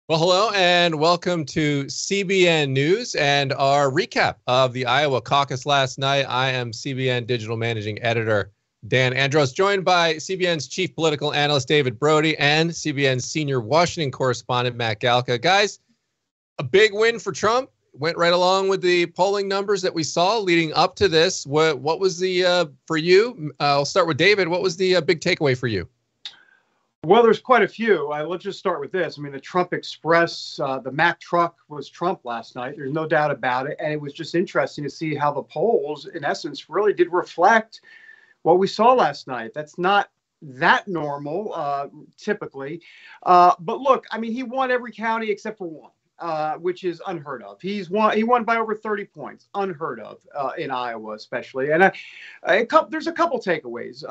Well, hello and welcome to CBN News and our recap of the Iowa Caucus last night. I am CBN Digital Managing Editor Dan Andros, joined by CBN's Chief Political Analyst David Brody and CBN's Senior Washington Correspondent Matt Galka. Guys, a big win for Trump. Went right along with the polling numbers that we saw leading up to this. What was the, for you? I'll start with David. What was the big takeaway for you? Well, there's quite a few. Let's just start with this. I mean, the Trump Express, the Mack truck was Trump last night. There's no doubt about it. And it was just interesting to see how the polls, in essence, really did reflect what we saw last night. That's not that normal, typically. But look, I mean, he won every county except for one. Which is unheard of. He won by over 30 points, unheard of in Iowa, especially. And there's a couple takeaways.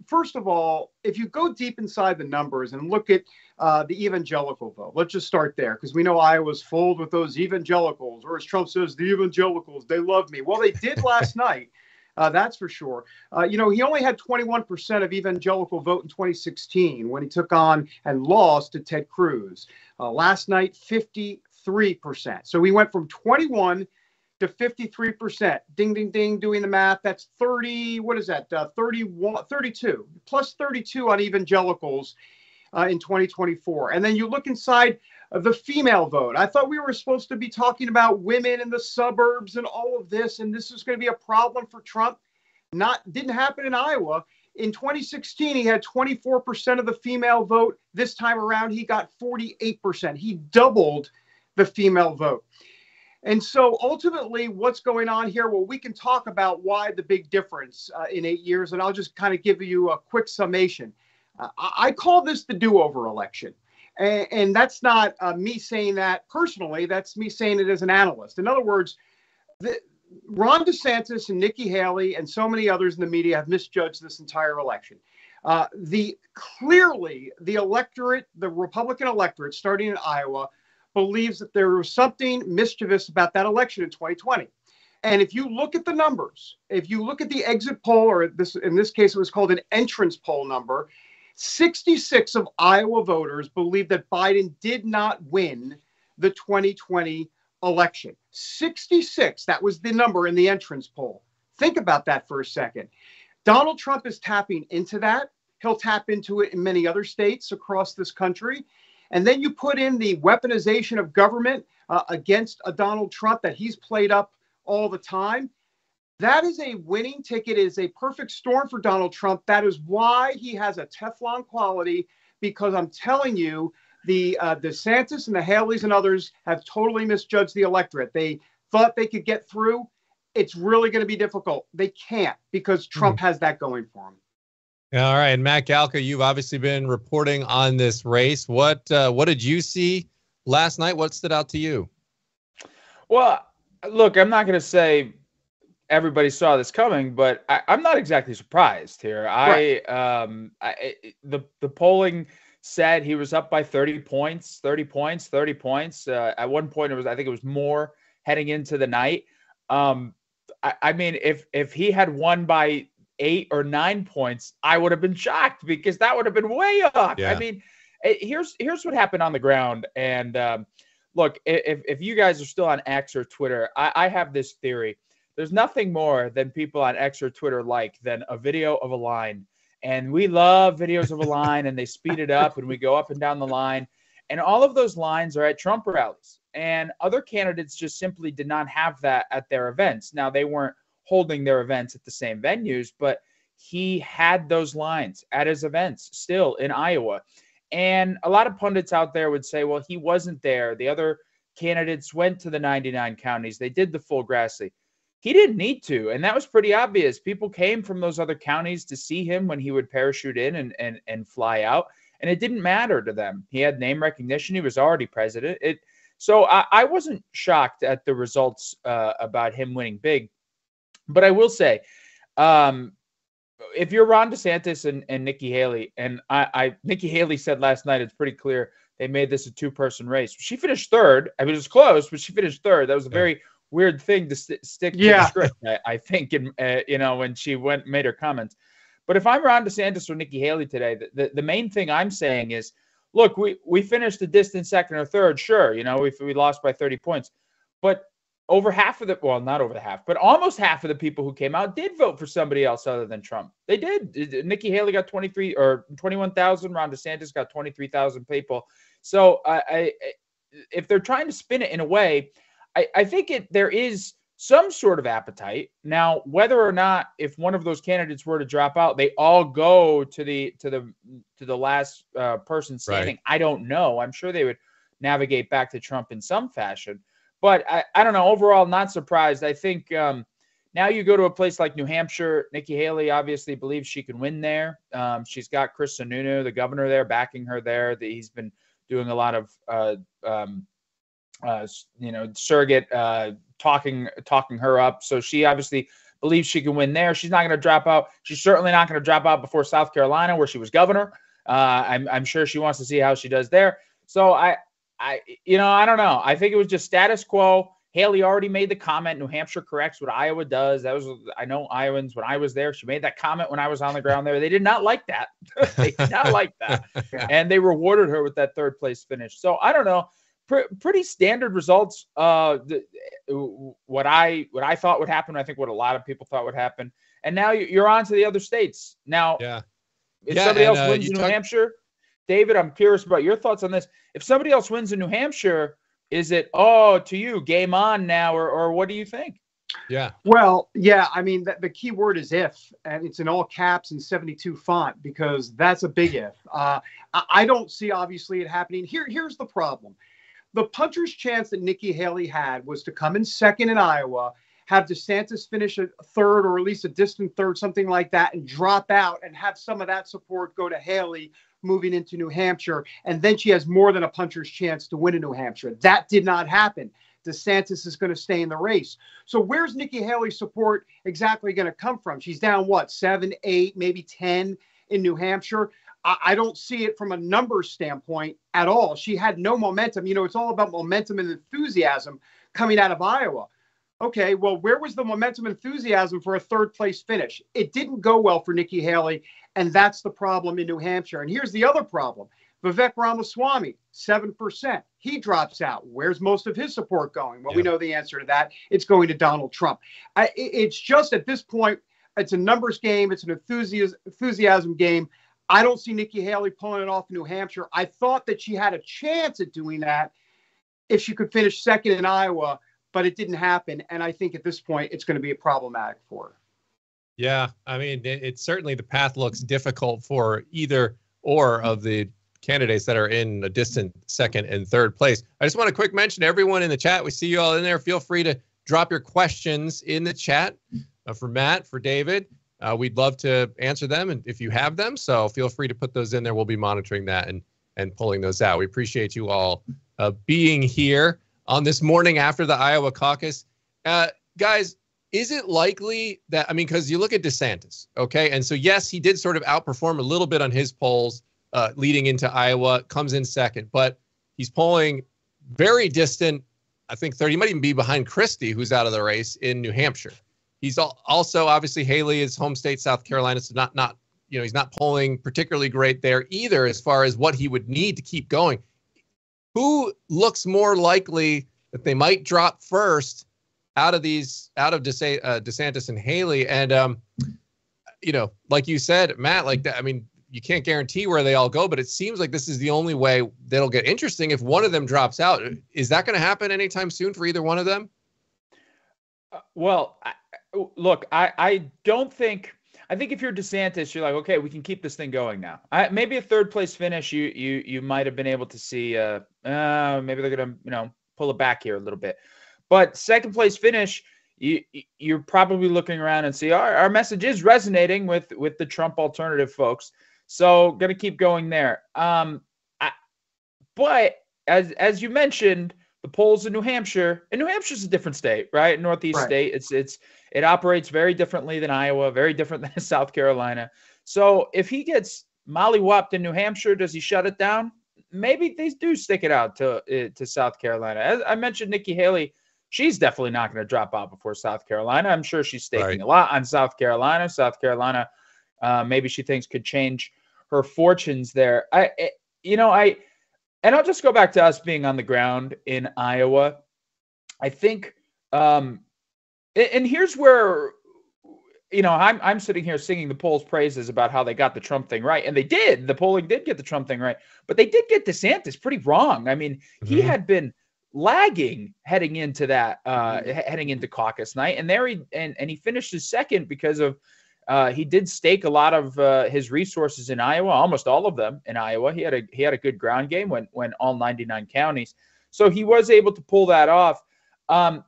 First of all, if you go deep inside the numbers and look at the evangelical vote, let's just start there, because we know Iowa's full with those evangelicals, or as Trump says, the evangelicals, they love me. Well, they did last night. That's for sure. He only had 21% of evangelical vote in 2016 when he took on and lost to Ted Cruz. Last night, 53%. So we went from 21 to 53%. Ding, ding, ding, doing the math. That's 30, what is that? 32, plus 32 on evangelicals in 2024. And then you look inside the female vote. I thought we were supposed to be talking about women in the suburbs and all of this, and this is going to be a problem for Trump. Didn't happen in Iowa. In 2016, he had 24% of the female vote. This time around, he got 48%. He doubled the female vote. And so ultimately, what's going on here? Well, we can talk about why the big difference in 8 years, and I'll just kind of give you a quick summation. I call this the do-over election. And that's not me saying that personally. That's me saying it as an analyst. In other words, Ron DeSantis and Nikki Haley and so many others in the media have misjudged this entire election. Clearly, the electorate, the Republican electorate, starting in Iowa, believes that there was something mischievous about that election in 2020. And if you look at the numbers, if you look at the exit poll, or in this case, it was called an entrance poll number, 66 of Iowa voters believe that Biden did not win the 2020 election. 66, that was the number in the entrance poll. Think about that for a second. Donald Trump is tapping into that. He'll tap into it in many other states across this country. And then you put in the weaponization of government against a Donald Trump that he's played up all the time. That is a winning ticket. It is a perfect storm for Donald Trump. That is why he has a Teflon quality, because I'm telling you, the DeSantis and the Haleys and others have totally misjudged the electorate. They thought they could get through. It's really going to be difficult. They can't, because Trump has that going for him. All right, and Matt Galka, you've obviously been reporting on this race. What did you see last night? What stood out to you? Well, look, I'm not going to say everybody saw this coming, but I'm not exactly surprised here. Right. The polling said he was up by 30 points. At one point, I think it was more heading into the night. I mean, if he had won by 8 or 9 points, I would have been shocked, because that would have been way up. Yeah. I mean, here's what happened on the ground. And look, if you guys are still on X or Twitter, I have this theory. There's nothing more than people on X or Twitter like than a video of a line. And we love videos of a line, and they speed it up, and we go up and down the line. And all of those lines are at Trump rallies. And other candidates just simply did not have that at their events. Now, they weren't holding their events at the same venues, but he had those lines at his events still in Iowa. And a lot of pundits out there would say, well, he wasn't there. The other candidates went to the 99 counties. They did the full Grassley. He didn't need to, and that was pretty obvious. People came from those other counties to see him when he would parachute in and fly out, and it didn't matter to them. He had name recognition. He was already president. So I wasn't shocked at the results about him winning big. But I will say, if you're Ron DeSantis and Nikki Haley, and Nikki Haley said last night, it's pretty clear they made this a two-person race. She finished third. I mean, it was close, but she finished third. That was a very weird thing to stick to the script, I think, when she made her comments. But if I'm Ron DeSantis or Nikki Haley today, the main thing I'm saying is, look, we finished the distant second or third. Sure, we lost by 30 points, but over half of not over the half, but almost half of the people who came out did vote for somebody else other than Trump. They did. Nikki Haley got 21,000. Ron DeSantis got 23,000 people. So if they're trying to spin it in a way, I think there is some sort of appetite. Now, whether or not, if one of those candidates were to drop out, they all go to the last person standing. Right. I don't know. I'm sure they would navigate back to Trump in some fashion. But I don't know. Overall, not surprised. I think now you go to a place like New Hampshire. Nikki Haley obviously believes she can win there. She's got Chris Sununu, the governor there, backing her there. He's been doing a lot of surrogate talking her up. So she obviously believes she can win there. She's not going to drop out. She's certainly not going to drop out before South Carolina, where she was governor. I'm sure she wants to see how she does there. So I don't know. I think it was just status quo. Haley already made the comment, New Hampshire corrects what Iowa does. I know Iowans, when I was there, she made that comment when I was on the ground there. They did not like that. They did not like that. Yeah. And they rewarded her with that third place finish. So I don't know. Pretty standard results. What I thought would happen, I think what a lot of people thought would happen. And now you're on to the other states. Now, if somebody else wins in New Hampshire, David, I'm curious about your thoughts on this. If somebody else wins in New Hampshire, is it, to you, game on now, or what do you think? Yeah. Well, yeah, I mean, the key word is if, and it's in all caps and 72 font, because that's a big if. I don't see, obviously, it happening. Here's the problem. The puncher's chance that Nikki Haley had was to come in second in Iowa, have DeSantis finish a third or at least a distant third, something like that, and drop out and have some of that support go to Haley moving into New Hampshire. And then she has more than a puncher's chance to win in New Hampshire. That did not happen. DeSantis is going to stay in the race. So where's Nikki Haley's support exactly going to come from? She's down, 7, 8, maybe 10 in New Hampshire. I don't see it from a numbers standpoint at all. She had no momentum. It's all about momentum and enthusiasm coming out of Iowa. Okay, well, where was the momentum and enthusiasm for a third place finish? It didn't go well for Nikki Haley, and that's the problem in New Hampshire. And here's the other problem. Vivek Ramaswamy, 7%. He drops out. Where's most of his support going? Well, we know the answer to that. It's going to Donald Trump. It's just at this point, it's a numbers game. It's an enthusiasm game. I don't see Nikki Haley pulling it off in New Hampshire. I thought that she had a chance at doing that if she could finish second in Iowa, but it didn't happen. And I think at this point, it's going to be problematic for her. Yeah, I mean, it's certainly, the path looks difficult for either or of the candidates that are in a distant second and third place. I just want to quick mention everyone in the chat. We see you all in there. Feel free to drop your questions in the chat for Matt, for David. We'd love to answer them, and if you have them, so feel free to put those in there. We'll be monitoring that and pulling those out. We appreciate you all being here on this morning after the Iowa caucus. Guys, is it likely that, because you look at DeSantis, okay, and so yes, he did sort of outperform a little bit on his polls leading into Iowa, comes in second, but he's polling very distant. I think 30, he might even be behind Christie, who's out of the race in New Hampshire. He's also, obviously, Haley is home state, South Carolina, so not he's not polling particularly great there either as far as what he would need to keep going. Who looks more likely that they might drop first out of DeSantis and Haley? And, like you said, Matt, like that, you can't guarantee where they all go, but it seems like this is the only way that'll get interesting if one of them drops out. Is that going to happen anytime soon for either one of them? I don't think. I think if you're DeSantis, you're like, okay, we can keep this thing going now. Maybe a third place finish, you might have been able to see. Maybe they're gonna pull it back here a little bit, but second place finish, you're probably looking around and see our message is resonating with the Trump alternative folks. So gonna keep going there. But as you mentioned, the polls in New Hampshire, and New Hampshire's a different state, right? Northeast state. It operates very differently than Iowa, very different than South Carolina. So if he gets mollywopped in New Hampshire, does he shut it down? Maybe they do stick it out to South Carolina. As I mentioned, Nikki Haley, she's definitely not going to drop out before South Carolina. I'm sure she's staking a lot on South Carolina. South Carolina, maybe she thinks could change her fortunes there. And I'll just go back to us being on the ground in Iowa. I think, and here's where, I'm sitting here singing the polls' praises about how they got the Trump thing right. And they did. The polling did get the Trump thing right. But they did get DeSantis pretty wrong. I mean, he had been lagging heading into that, heading into caucus night. And there he finished his second because of, he did stake a lot of his resources in Iowa, almost all of them in Iowa. He had a good ground game when all 99 counties. So he was able to pull that off. But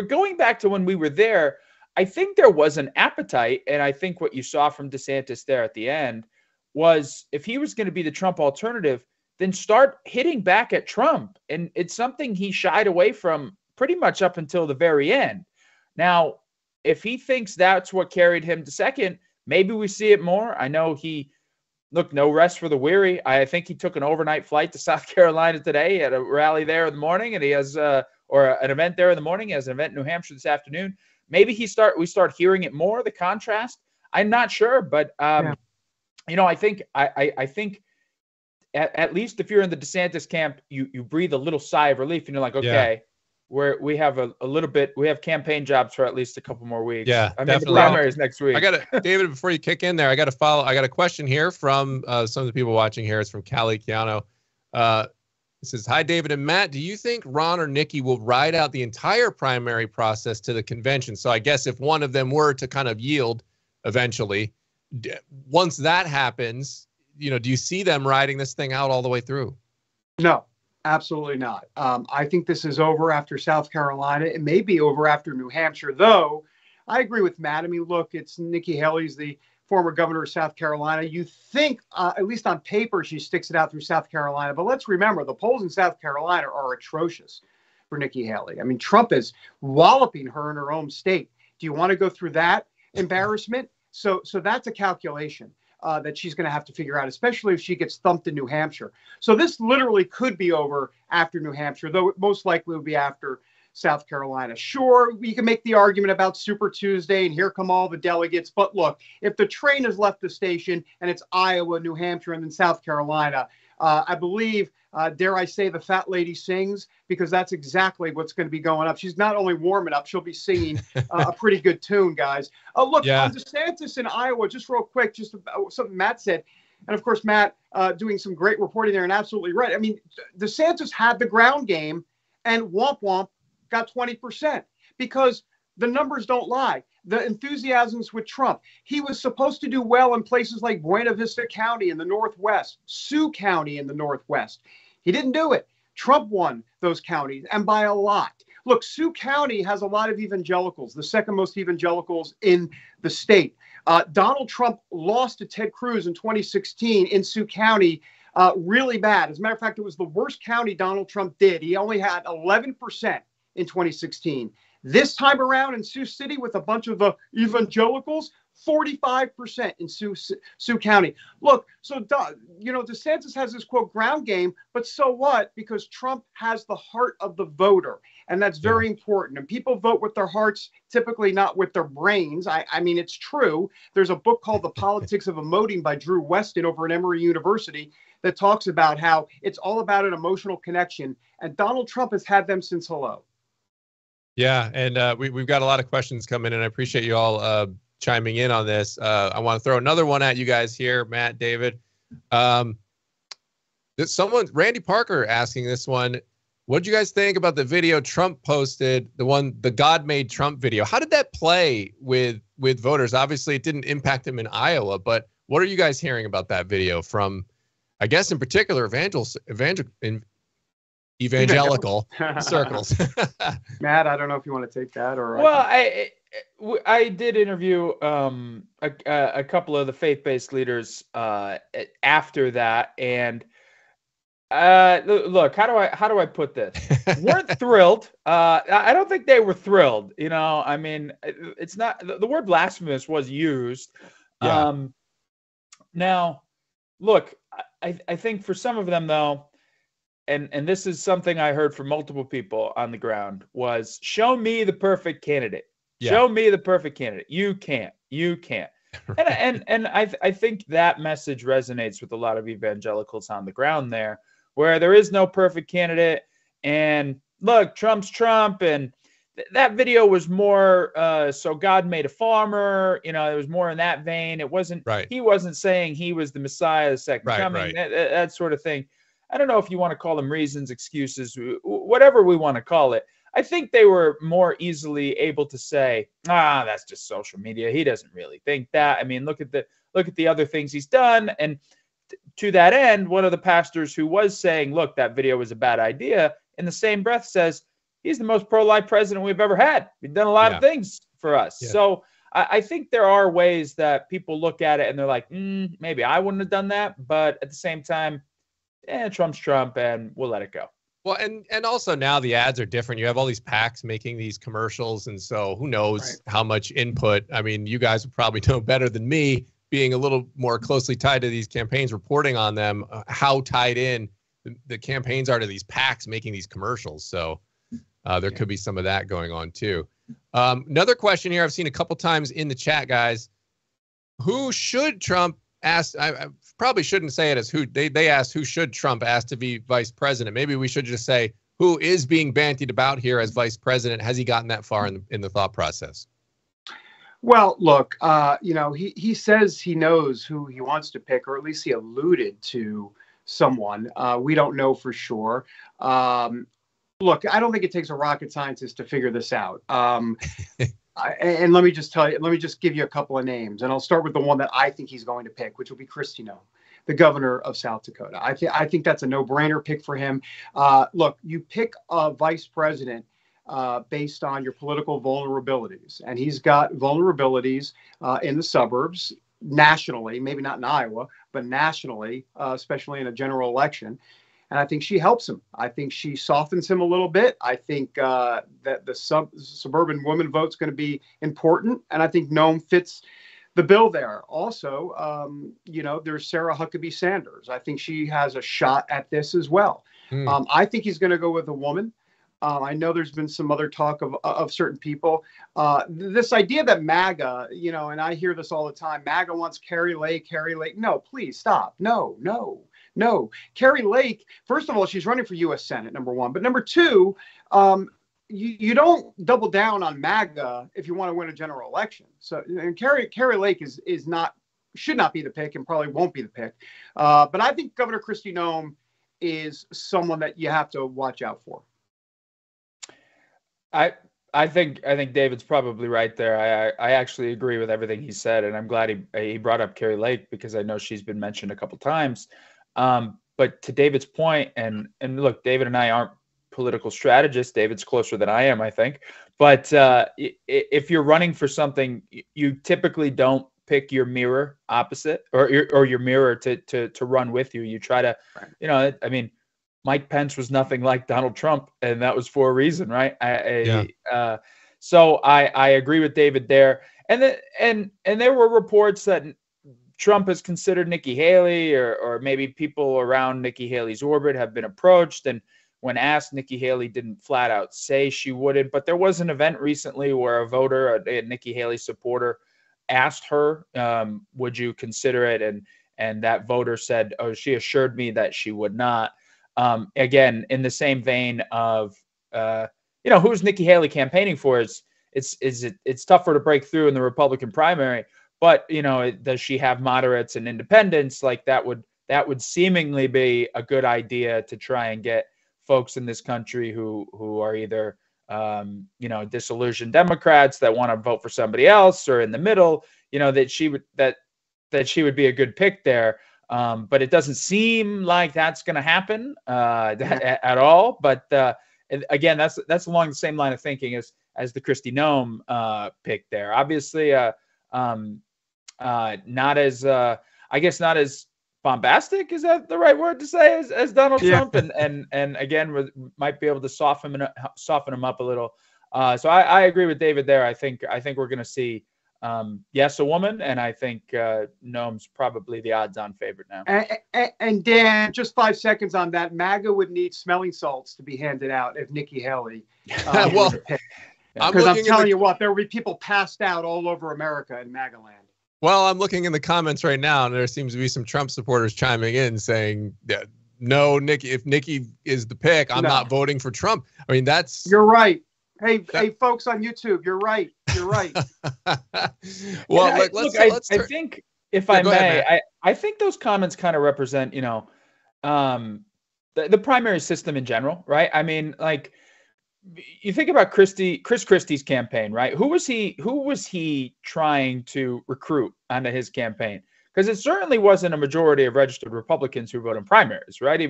going back to when we were there, I think there was an appetite, and I think what you saw from DeSantis there at the end was if he was going to be the Trump alternative, then start hitting back at Trump. And it's something he shied away from pretty much up until the very end. Now, if he thinks that's what carried him to second, maybe we see it more. I know no rest for the weary. I think he took an overnight flight to South Carolina today. He had a rally there in the morning, and he has or an event there in the morning. He has an event in New Hampshire this afternoon. Maybe we start hearing it more, the contrast. I'm not sure, but I think at least if you're in the DeSantis camp, you breathe a little sigh of relief, and you're like, okay. We have a little bit. We have campaign jobs for at least a couple more weeks. Yeah, I mean, definitely. The primaries next week. David, before you kick in there, I got a question here from some of the people watching here. It's from Callie Chiano. It says, "Hi, David and Matt. Do you think Ron or Nikki will ride out the entire primary process to the convention?" So I guess if one of them were to kind of yield eventually, once that happens, do you see them riding this thing out all the way through? No. Absolutely not. I think this is over after South Carolina. It may be over after New Hampshire, though. I agree with Matt. I mean, look, it's Nikki Haley's the former governor of South Carolina. You think, at least on paper, she sticks it out through South Carolina. But let's remember, the polls in South Carolina are atrocious for Nikki Haley. I mean, Trump is walloping her in her own state. Do you want to go through that embarrassment? So that's a calculation that she's going to have to figure out, especially if she gets thumped in New Hampshire. So this literally could be over after New Hampshire, though it most likely will be after South Carolina. Sure, we can make the argument about Super Tuesday and here come all the delegates. But look, if the train has left the station and it's Iowa, New Hampshire, and then South Carolina, I believe, dare I say, the fat lady sings, because that's exactly what's going to be going up. She's not only warming up, she'll be singing a pretty good tune, guys. Look, on DeSantis in Iowa, just real quick, just about something Matt said. And of course, Matt doing some great reporting there and absolutely right. I mean, DeSantis had the ground game and womp womp got 20% because the numbers don't lie. The enthusiasms with Trump. He was supposed to do well in places like Buena Vista County in the Northwest, Sioux County in the Northwest. He didn't do it. Trump won those counties, and by a lot. Look, Sioux County has a lot of evangelicals, the second most evangelicals in the state. Donald Trump lost to Ted Cruz in 2016 in Sioux County really bad. As a matter of fact, it was the worst county Donald Trump did. He only had 11% in 2016. This time around in Sioux City with a bunch of evangelicals, 45% in Sioux County. Look, so, DeSantis has this, quote, ground game, but so what? Because Trump has the heart of the voter, and that's very important. And people vote with their hearts, typically not with their brains. I mean, it's true. There's a book called The Politics of Emoting by Drew Weston over at Emory University that talks about how it's all about an emotional connection, and Donald Trump has had them since hello. Yeah, and we've got a lot of questions coming in. I appreciate you all chiming in on this. I want to throw another one at you guys here, Matt, David. Randy Parker asking this one. What did you guys think about the video Trump posted, the God Made Trump video? How did that play with voters? Obviously, it didn't impact him in Iowa, but what are you guys hearing about that video from, I guess, in particular, evangelical circles? Matt, I don't know if you want to take that or. Well, I did interview a couple of the faith-based leaders after that, and look, how do I put this? Weren't thrilled. I don't think they were thrilled. I mean, it's not, the word blasphemous was used. Yeah. Now, look, I think for some of them though, and this is something I heard from multiple people on the ground, was show me the perfect candidate. Yeah. Show me the perfect candidate. You can't. And I think that message resonates with a lot of evangelicals on the ground there, where there is no perfect candidate. And look, Trump's Trump, and that video was more so God made a farmer. It was more in that vein. It wasn't Right. He wasn't saying he was the Messiah, the second coming, that sort of thing. I don't know if you want to call them reasons, excuses, whatever we want to call it. I think they were more easily able to say, that's just social media. He doesn't really think that. I mean, look at the other things he's done. And to that end, one of the pastors who was saying, look, that video was a bad idea, in the same breath says, he's the most pro-life president we've ever had. He's done a lot of things for us. Yeah. So I think there are ways that people look at it and they're like, maybe I wouldn't have done that. But at the same time, Trump's Trump, and we'll let it go. Well, and also now the ads are different. You have all these PACs making these commercials, and so who knows how much input. I mean, you guys would probably know better than me, being a little more closely tied to these campaigns, reporting on them, how tied in the campaigns are to these PACs making these commercials. So there could be some of that going on too. Another question here I've seen a couple times in the chat, guys. Who should Trump ask? I probably shouldn't say it as who. They asked who should Trump ask to be vice president. Maybe we should just say who is being bantied about here as vice president. Has he gotten that far in the thought process? Well, look, he says he knows who he wants to pick, or at least he alluded to someone. We don't know for sure. Look, I don't think it takes a rocket scientist to figure this out. And let me just give you a couple of names, and I'll start with the one that I think he's going to pick, which will be Kristi Noem, the governor of South Dakota. I think that's a no-brainer pick for him. Look, you pick a vice president based on your political vulnerabilities, and he's got vulnerabilities in the suburbs nationally, maybe not in Iowa, but nationally, especially in a general election. And I think she helps him. I think she softens him a little bit. I think that the suburban woman vote's going to be important. And I think Noem fits the bill there. Also, there's Sarah Huckabee Sanders. I think she has a shot at this as well. I think he's going to go with a woman. I know there's been some other talk of certain people. This idea that MAGA, and I hear this all the time, MAGA wants Carrie Lake. No, please stop. No. Carrie Lake, first of all, she's running for U.S. Senate, number one. But number two, you don't double down on MAGA if you want to win a general election. So and Carrie Lake should not be the pick and probably won't be the pick. But I think Governor Kristi Noem is someone that you have to watch out for. I think David's probably right there. I actually agree with everything he said, and I'm glad he brought up Carrie Lake because I know she's been mentioned a couple times. But to David's point, and look, David and I aren't political strategists. David's closer than I am, I think. But if you're running for something, you typically don't pick your mirror opposite or your mirror to run with you. You try to, I mean, Mike Pence was nothing like Donald Trump, and that was for a reason, right? So I agree with David there. And there were reports that Trump has considered Nikki Haley, or maybe people around Nikki Haley's orbit have been approached. And when asked, Nikki Haley didn't flat out say she wouldn't. But there was an event recently where a voter, a Nikki Haley supporter, asked her, would you consider it? And that voter said, oh, she assured me that she would not. Again, in the same vein of, who's Nikki Haley campaigning for? It's tougher to break through in the Republican primary. But, does she have moderates and independents? Like that would seemingly be a good idea to try and get folks in this country who are either, disillusioned Democrats that want to vote for somebody else, or in the middle, that she would be a good pick there. But it doesn't seem like that's going to happen at all. But again, that's along the same line of thinking as the Kristi Noem pick there. Obviously, not as bombastic, is that the right word to say, as Donald Trump, and again might be able to soften him up a little. So I agree with David there. I think we're going to see. Yes, a woman, and I think Noem's probably the odds-on favorite now. And Dan, just 5 seconds on that. MAGA would need smelling salts to be handed out if Nikki Haley. Because I'm telling you what, there will be people passed out all over America in MAGA land. Well, I'm looking in the comments right now, and there seems to be some Trump supporters chiming in saying that no, Nikki, if Nikki is the pick, I'm not voting for Trump. I mean, that's... You're right. Hey, folks on YouTube, you're right. You're right. Well, I think, if I may, I think those comments kind of represent, the primary system in general, right? I mean, like, you think about Chris Christie's campaign, right? Who was he trying to recruit onto his campaign? Because it certainly wasn't a majority of registered Republicans who vote in primaries, right?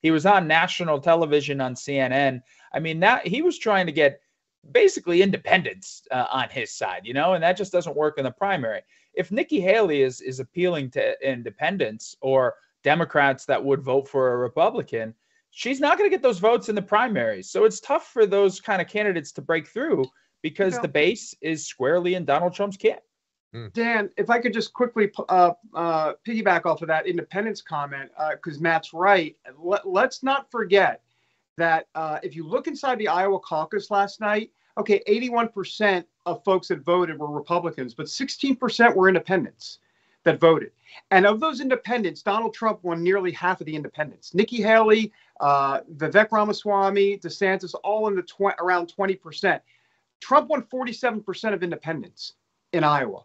He was on national television on CNN. I mean, that he was trying to get basically independents on his side, and that just doesn't work in the primary. If Nikki Haley is appealing to independents or Democrats that would vote for a Republican, she's not going to get those votes in the primaries. So it's tough for those kind of candidates to break through because the base is squarely in Donald Trump's camp. Dan, if I could just quickly piggyback off of that independence comment, because Matt's right. Let's not forget that if you look inside the Iowa caucus last night, 81% of folks that voted were Republicans, but 16% were independents that voted. And of those independents, Donald Trump won nearly half of the independents. Nikki Haley, Vivek Ramaswamy, DeSantis, all in the around 20%. Trump won 47% of independents in Iowa.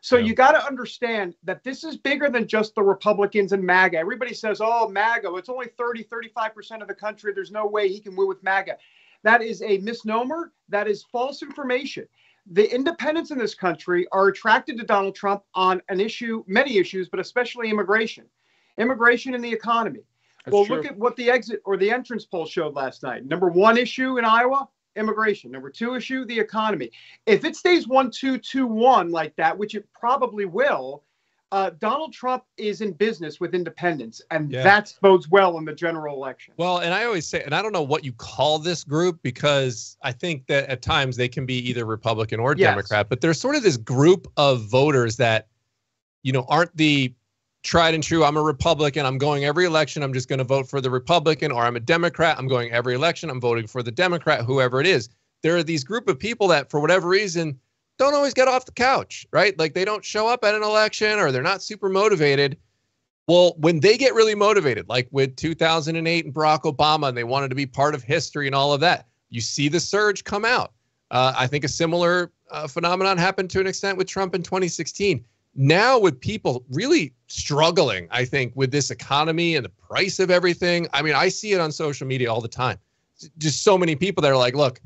So you got to understand that this is bigger than just the Republicans and MAGA. Everybody says, oh, MAGA, it's only 35% of the country. There's no way he can win with MAGA. That is a misnomer. That is false information. The independents in this country are attracted to Donald Trump on many issues, but especially immigration and the economy. That's true. Look at what the exit or the entrance poll showed last night. Number one issue in Iowa, immigration. Number two issue, the economy. If it stays 1-2-2-1 like that, which it probably will, Donald Trump is in business with independents, and that bodes well in the general election. Well, and I always say, and I don't know what you call this group, because I think that at times they can be either Republican or Democrat, but there's sort of this group of voters that, aren't the tried and true, I'm a Republican, I'm going every election, I'm just going to vote for the Republican, or I'm a Democrat, I'm going every election, I'm voting for the Democrat, whoever it is. There are these group of people that, for whatever reason, don't always get off the couch, right? Like they don't show up at an election, or they're not super motivated. Well, when they get really motivated, like with 2008 and Barack Obama, and they wanted to be part of history and all of that, you see the surge come out. I think a similar phenomenon happened to an extent with Trump in 2016. Now with people really struggling, I think, with this economy and the price of everything. I mean, I see it on social media all the time. Just so many people that are like, look,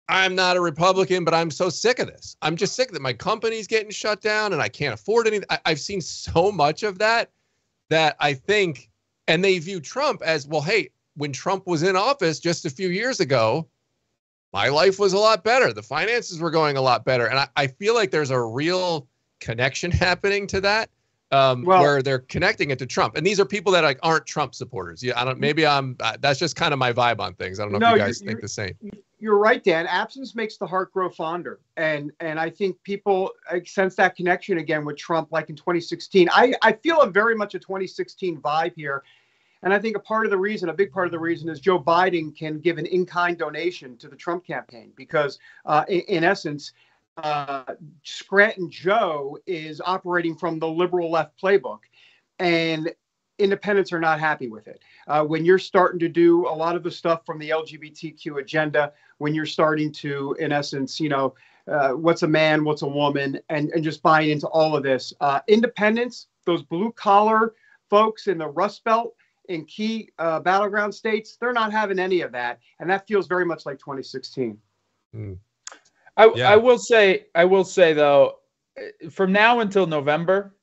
I'm not a Republican, but I'm so sick of this. I'm just sick that my company's getting shut down and I can't afford anything. I've seen so much of that I think, and they view Trump as, well, hey, when Trump was in office just a few years ago, my life was a lot better. The finances were going a lot better. And I feel like there's a real connection happening to that, where they're connecting it to Trump. And these are people that aren't Trump supporters. Yeah, that's just kind of my vibe on things. I don't know if you guys think the same. You're right, Dan. Absence makes the heart grow fonder. And I think people sense that connection again with Trump, like in 2016. I feel very much a 2016 vibe here. And I think a big part of the reason is Joe Biden can give an in-kind donation to the Trump campaign because in essence, Scranton Joe is operating from the liberal left playbook, and independents are not happy with it. When you're starting to do a lot of the stuff from the LGBTQ agenda, when you're starting to, in essence, what's a man, what's a woman, and just buying into all of this, independents, those blue collar folks in the Rust Belt in key battleground states, they're not having any of that. And that feels very much like 2016. I will say though, from now until November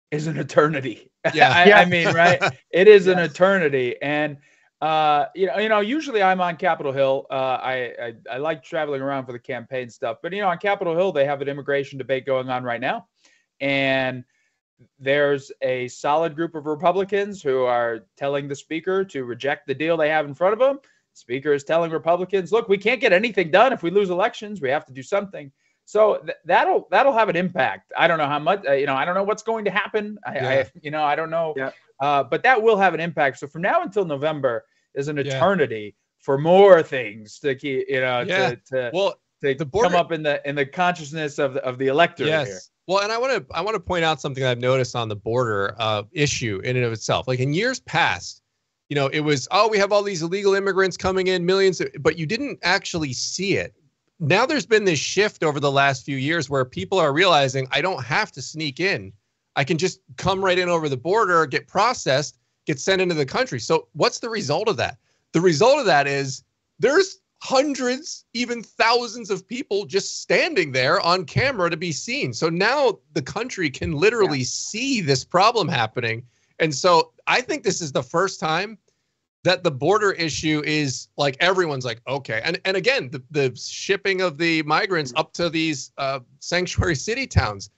is an eternity. I mean, right? It is an eternity. And usually I'm on Capitol Hill. I like traveling around for the campaign stuff, but on Capitol Hill they have an immigration debate going on right now, and there's a solid group of Republicans who are telling the speaker to reject the deal they have in front of them. Speaker is telling Republicans, look, we can't get anything done if we lose elections. We have to do something. So that'll have an impact. I don't know how much, I don't know what's going to happen. I don't know, but that will have an impact. So from now until November is an eternity for more things to keep, to come up in the consciousness of the electorate here. Well, and I want to point out something that I've noticed on the border issue in and of itself. Like in years past, it was, oh, we have all these illegal immigrants coming in, millions, but you didn't actually see it. Now there's been this shift over the last few years where people are realizing I don't have to sneak in. I can just come right in over the border, get processed, get sent into the country. So what's the result of that? The result of that is there's hundreds, even thousands of people just standing there on camera to be seen. So now the country can literally see this problem happening. And so I think this is the first time that the border issue is like, everyone's like, okay. And again, the shipping of the migrants up to these sanctuary city towns,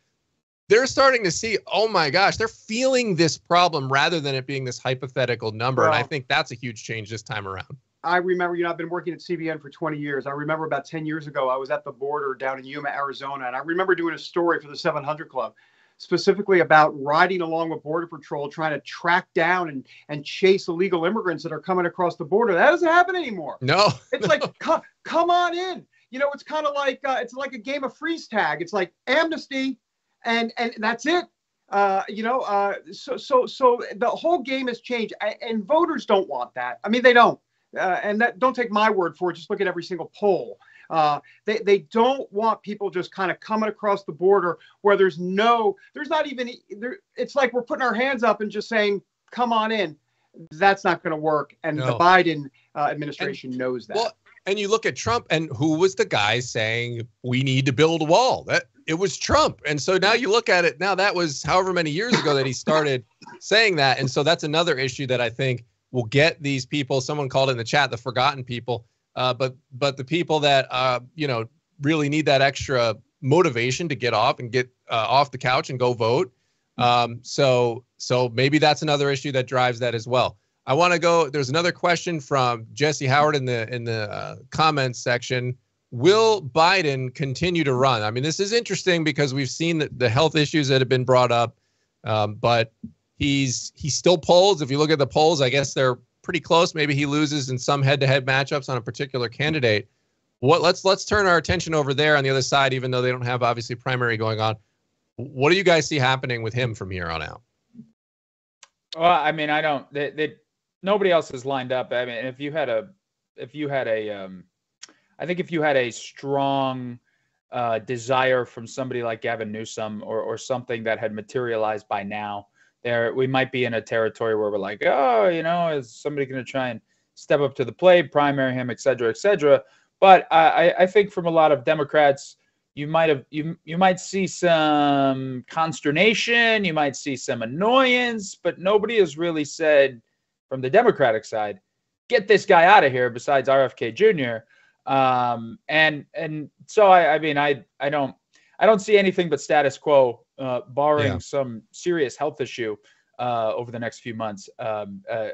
they're starting to see, oh my gosh, they're feeling this problem rather than it being this hypothetical number. And I think that's a huge change this time around. I remember, I've been working at CBN for 20 years. I remember about 10 years ago, I was at the border down in Yuma, Arizona, and I remember doing a story for the 700 Club, specifically about riding along with Border Patrol, trying to track down and chase illegal immigrants that are coming across the border. That doesn't happen anymore. No. It's like, come on in. It's kind of like, it's like a game of freeze tag. It's like amnesty, and that's it. So the whole game has changed, and voters don't want that. I mean, they don't. And that, don't take my word for it. Just look at every single poll. They don't want people just kind of coming across the border where there's not even there. It's like we're putting our hands up and just saying, come on in. That's not going to work. And the Biden administration knows that. Well, and you look at Trump, and who was the guy saying we need to build a wall? It was Trump. And so now you look at it now, that was however many years ago that he started saying that. And so that's another issue that I think will get these people, someone called in the chat, the forgotten people, but the people that, really need that extra motivation to get off and get off the couch and go vote. So maybe that's another issue that drives that as well. I want to go, there's another question from Jesse Howard in the comments section. Will Biden continue to run? I mean, this is interesting because we've seen the health issues that have been brought up, but he still polls. If you look at the polls, I guess they're pretty close. Maybe he loses in some head-to-head matchups on a particular candidate. Let's turn our attention over there on the other side, even though they don't have obviously primary going on. What do you guys see happening with him from here on out? Well, I mean, I don't. Nobody else is lined up. I mean, if you had a strong desire from somebody like Gavin Newsom or something that had materialized by now, we might be in a territory where we're like, oh, is somebody going to try and step up to the plate, primary him, et cetera, et cetera. But I think from a lot of Democrats, you might see some consternation, you might see some annoyance, but nobody has really said from the Democratic side, get this guy out of here. Besides RFK Jr. And so I don't see anything but status quo. Barring some serious health issue over the next few months,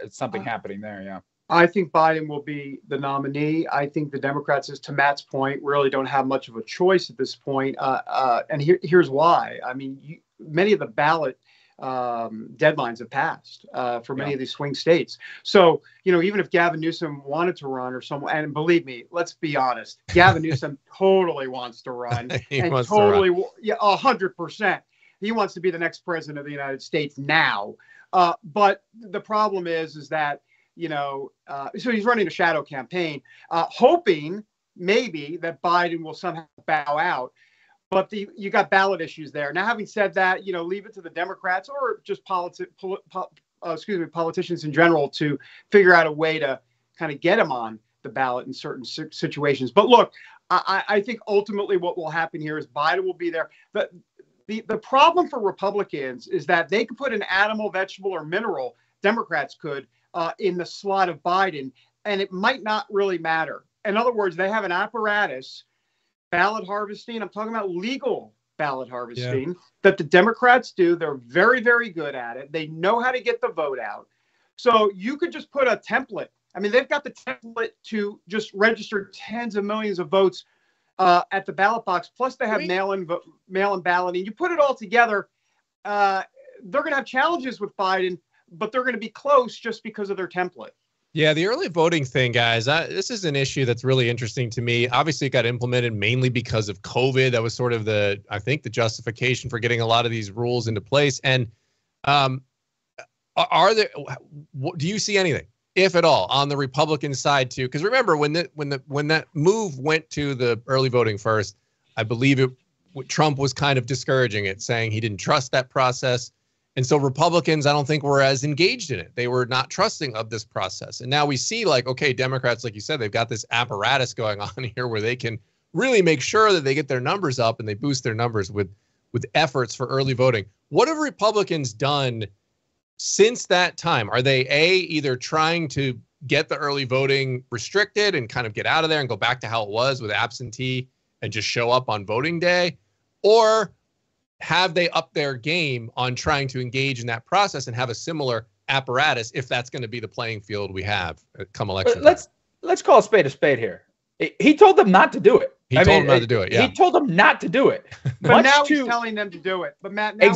something happening there. Yeah, I think Biden will be the nominee. I think the Democrats, to Matt's point, really don't have much of a choice at this point. And here's why. I mean, many of the ballot deadlines have passed for many of these swing states. So, even if Gavin Newsom wanted to run or someone, and believe me, let's be honest, Gavin Newsom totally wants to run. He wants to run. Yeah, 100%. He wants to be the next president of the United States now. But the problem is that, so he's running a shadow campaign, hoping maybe that Biden will somehow bow out. But you got ballot issues there. Now, having said that, leave it to the Democrats or just politicians in general to figure out a way to kind of get him on the ballot in certain situations. But look, I think ultimately what will happen here is Biden will be there. The problem for Republicans is that they could put an animal, vegetable, or mineral, Democrats could, in the slot of Biden, and it might not really matter. In other words, they have an apparatus, ballot harvesting. I'm talking about legal ballot harvesting that the Democrats do. They're very, very good at it. They know how to get the vote out. So you could just put a template. I mean, they've got the template to just register tens of millions of votes at the ballot box. Plus, they have mail-in balloting. You put it all together, they're going to have challenges with Biden, but they're going to be close just because of their template. Yeah, the early voting thing, guys, this is an issue that's really interesting to me. Obviously, it got implemented mainly because of COVID. That was sort of I think, the justification for getting a lot of these rules into place. And do you see anything, if at all, on the Republican side too? Because remember, when that move went to the early voting first, I believe Trump was kind of discouraging it, saying he didn't trust that process. And so Republicans, I don't think, were as engaged in it. They were not trusting of this process. And now we see, like, okay, Democrats, like you said, they've got this apparatus going on here where they can really make sure that they get their numbers up and they boost their numbers with efforts for early voting. What have Republicans done since that time? Are they either trying to get the early voting restricted and kind of get out of there and go back to how it was with absentee and just show up on voting day? Or have they upped their game on trying to engage in that process and have a similar apparatus, if that's going to be the playing field we have come election time? Let's call a spade here. He told them not to do it. He told them not to do it. Yeah. He told them not to do it. But now he's telling them to do it. But Matt, now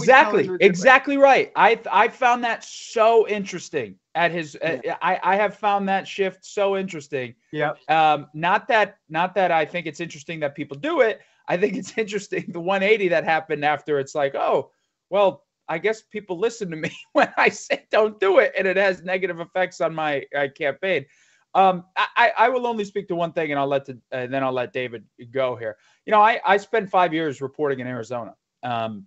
exactly right. I found that so interesting at his. I have found that shift so interesting. Yeah. Not that I think it's interesting that people do it. I think it's interesting the 180 that happened after. It's like, oh, well, I guess people listen to me when I say don't do it, and it has negative effects on my campaign. I will only speak to one thing, and then I'll let David go here. I spent 5 years reporting in Arizona, and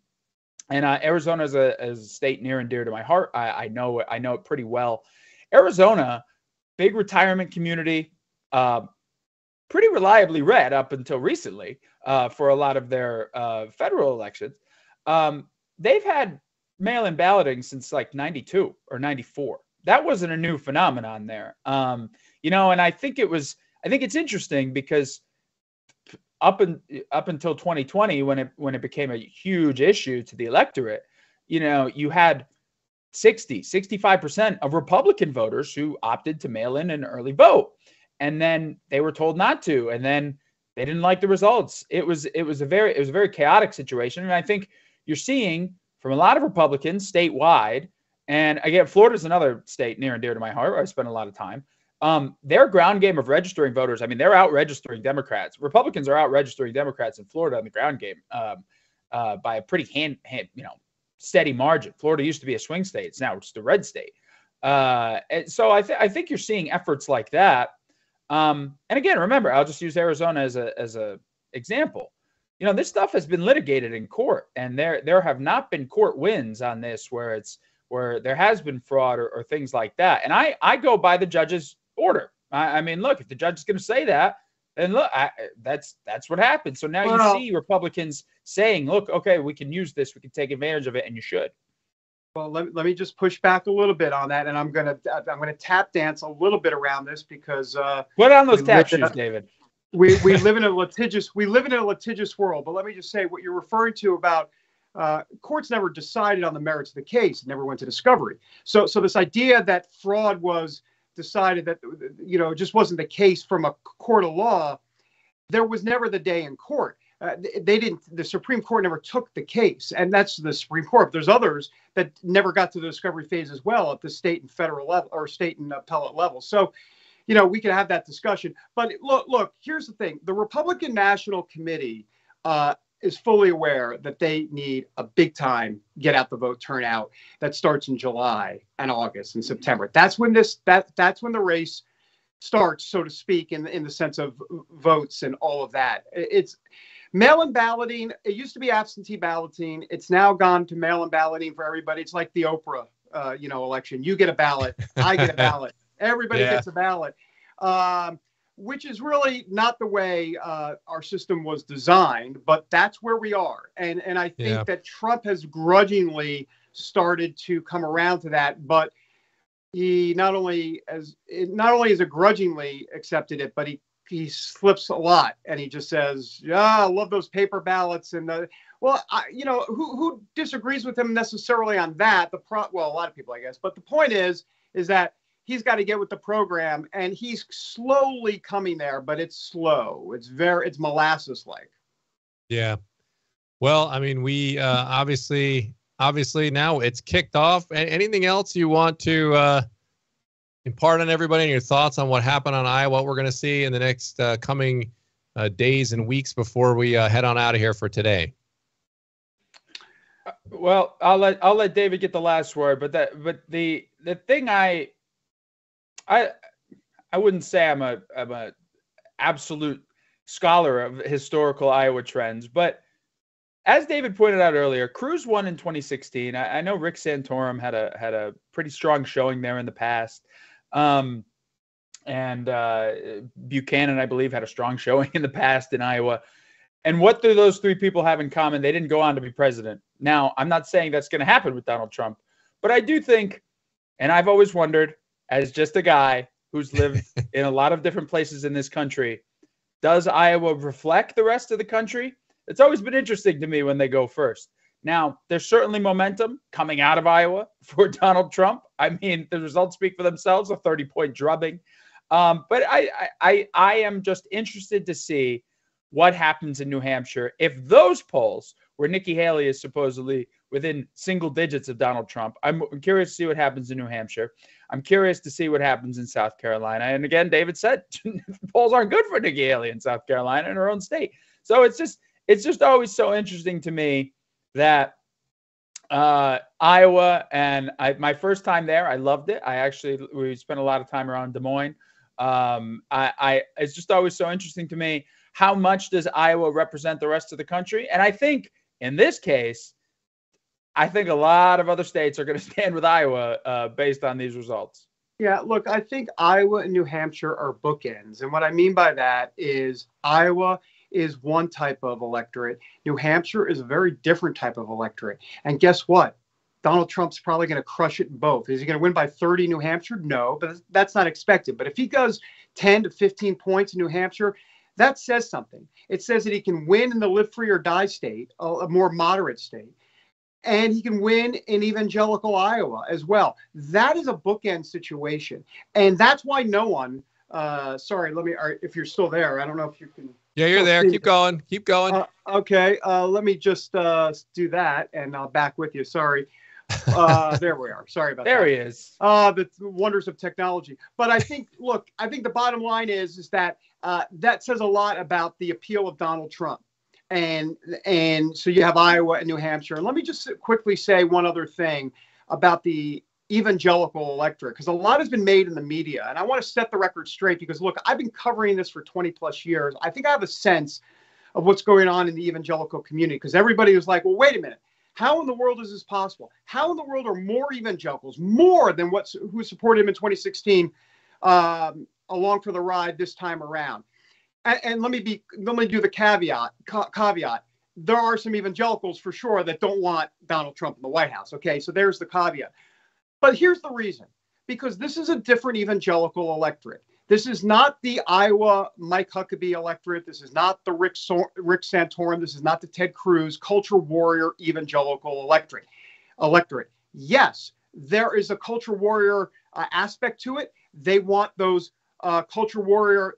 Arizona is a state near and dear to my heart. I know it pretty well. Arizona, big retirement community, pretty reliably red up until recently for a lot of their federal elections. They've had mail-in balloting since like 92 or 94. That wasn't a new phenomenon there. And I think it's interesting because up until 2020, when it became a huge issue to the electorate, you had 65% of Republican voters who opted to mail in an early vote. And then they were told not to, and then they didn't like the results. It was a very chaotic situation. And I think you're seeing from a lot of Republicans statewide, and again, Florida's another state near and dear to my heart where I spend a lot of time. Their ground game of registering voters, I mean, they're out registering Democrats. Republicans are out registering Democrats in Florida on the ground game by a pretty steady margin. Florida used to be a swing state. It's now just a red state. And so I think you're seeing efforts like that. And again, remember, I'll just use Arizona as a example. This stuff has been litigated in court, and there have not been court wins on this where there has been fraud or things like that. And I go by the judge's order. I mean, look, if the judge is going to say that, then look, that's what happened. So now you see Republicans saying, look, okay, we can use this, we can take advantage of it, and you should. Well, let me just push back a little bit on that, and I'm gonna tap dance a little bit around this because put on those tap shoes, David. We live in a litigious world. But let me just say what you're referring to about courts never decided on the merits of the case, it never went to discovery. So this idea that fraud was decided, that it just wasn't the case from a court of law, there was never the day in court. The Supreme Court never took the case, and that's the Supreme Court. There's others that never got to the discovery phase as well at the state and federal level, or state and appellate level. So, we could have that discussion. But look, here's the thing. The Republican National Committee is fully aware that they need a big time get out the vote turnout that starts in July and August and September. That's when that's when the race starts, so to speak, in the sense of votes and all of that. It's mail-in balloting. It used to be absentee balloting. It's now gone to mail-in balloting for everybody. It's like the Oprah, election. You get a ballot. I get a ballot. Everybody gets a ballot, which is really not the way our system was designed. But that's where we are, and I think that Trump has grudgingly started to come around to that. But he not only has it grudgingly accepted it, but he slips a lot, and he just says, "Yeah, I love those paper ballots." And who disagrees with him necessarily on that? A lot of people, I guess. But the point is that he's got to get with the program, and he's slowly coming there, but it's slow. It's molasses-like. Yeah. Well, I mean, we obviously now it's kicked off. Anything else you want to impart on everybody and your thoughts on what happened on Iowa, what we're going to see in the next coming days and weeks before we head on out of here for today? Well, I'll let David get the last word, but the thing I wouldn't say I'm a absolute scholar of historical Iowa trends, but as David pointed out earlier, Cruz won in 2016. I know Rick Santorum had a pretty strong showing there in the past. And Buchanan, I believe, had a strong showing in the past in Iowa. And what do those three people have in common? They didn't go on to be president. Now, I'm not saying that's going to happen with Donald Trump, but I do think, and I've always wondered, as just a guy who's lived in a lot of different places in this country, does Iowa reflect the rest of the country? It's always been interesting to me when they go first. Now, there's certainly momentum coming out of Iowa for Donald Trump. I mean, the results speak for themselves, a 30-point drubbing. But I am just interested to see what happens in New Hampshire if those polls, where Nikki Haley is supposedly within single digits of Donald Trump, I'm curious to see what happens in New Hampshire. I'm curious to see what happens in South Carolina. And again, David said polls aren't good for Nikki Haley in South Carolina, in her own state. So it's just always so interesting to me that Iowa, and my first time there, I loved it. We spent a lot of time around Des Moines. It's just always so interesting to me, how much does Iowa represent the rest of the country? And I think in this case, I think a lot of other states are going to stand with Iowa based on these results. Yeah, look, I think Iowa and New Hampshire are bookends. And what I mean by that is Iowa is one type of electorate. New Hampshire is a very different type of electorate. And guess what? Donald Trump's probably going to crush it in both. Is he going to win by 30 in New Hampshire? No, but that's not expected. But if he goes 10 to 15 points in New Hampshire, that says something. It says that he can win in the live free or die state, a more moderate state, and he can win in evangelical Iowa as well. That is a bookend situation. And that's why no one, sorry, if you're still there, I don't know if you can. Yeah, you're there. Keep going. Keep going. Okay. Let me just do that, and I'll back with you. Sorry. There we are. Sorry about that. There he is. The wonders of technology. But I think the bottom line is that that says a lot about the appeal of Donald Trump. And so you have Iowa and New Hampshire. And let me just quickly say one other thing about the evangelical electorate, because a lot has been made in the media. And I want to set the record straight because, look, I've been covering this for 20 plus years. I think I have a sense of what's going on in the evangelical community, because everybody was like, well, wait a minute. How in the world is this possible? How in the world are more evangelicals, more than who supported him in 2016, along for the ride this time around? And let me do the caveat. There are some evangelicals for sure that don't want Donald Trump in the White House. Okay, so there's the caveat. But here's the reason: because this is a different evangelical electorate. This is not the Iowa Mike Huckabee electorate. This is not the Rick Santorum. This is not the Ted Cruz culture warrior evangelical electorate. Yes, there is a culture warrior aspect to it. They want those culture warrior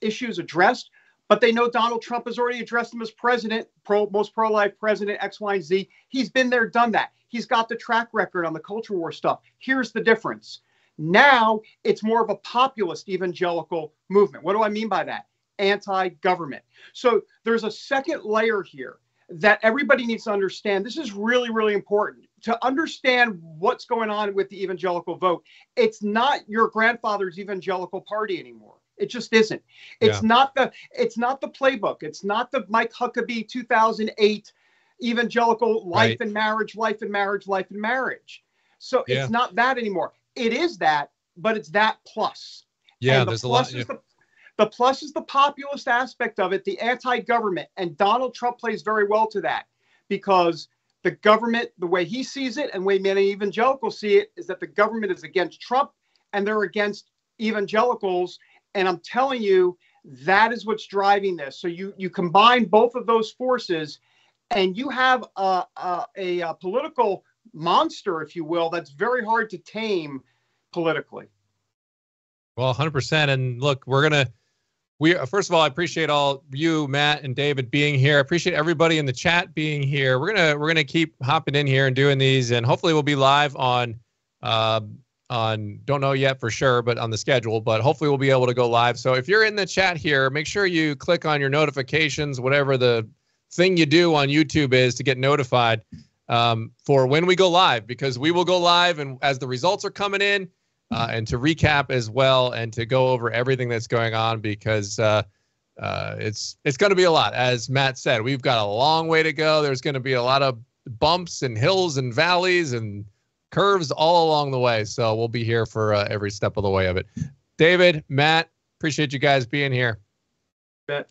issues addressed, but they know Donald Trump has already addressed them as president, most pro-life president, X, Y, and Z. He's been there, done that. He's got the track record on the culture war stuff. Here's the difference. Now it's more of a populist evangelical movement. What do I mean by that? Anti-government. So there's a second layer here that everybody needs to understand. This is really, really important to understand what's going on with the evangelical vote. It's not your grandfather's evangelical party anymore. It just isn't. It's not the playbook. It's not the Mike Huckabee 2008 evangelical life and marriage, life and marriage, life and marriage. So it's not that anymore. It is that, but it's that plus. Yeah, and there's a lot. The plus is the populist aspect of it, the anti-government, and Donald Trump plays very well to that, because the government, the way he sees it and the way many evangelicals see it, is that the government is against Trump and they're against evangelicals. And I'm telling you, that is what's driving this. So you combine both of those forces, and you have a political monster, if you will, that's very hard to tame politically. Well, 100%. And look, first of all, I appreciate all you, Matt and David, being here. I appreciate everybody in the chat being here. We're gonna keep hopping in here and doing these, and hopefully we'll be live on don't know yet for sure, but on the schedule, but hopefully we'll be able to go live. So if you're in the chat here, make sure you click on your notifications, whatever the thing you do on YouTube is to get notified for when we go live, because we will go live and as the results are coming in and to recap as well and to go over everything that's going on, because it's going to be a lot. As Matt said, we've got a long way to go. There's going to be a lot of bumps and hills and valleys and curves all along the way. So we'll be here for every step of the way of it. David, Matt, appreciate you guys being here.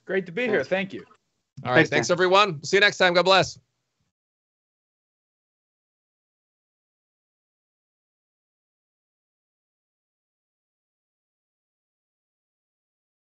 Great to be here. Thank you. All right. Thanks everyone. See you next time. God bless.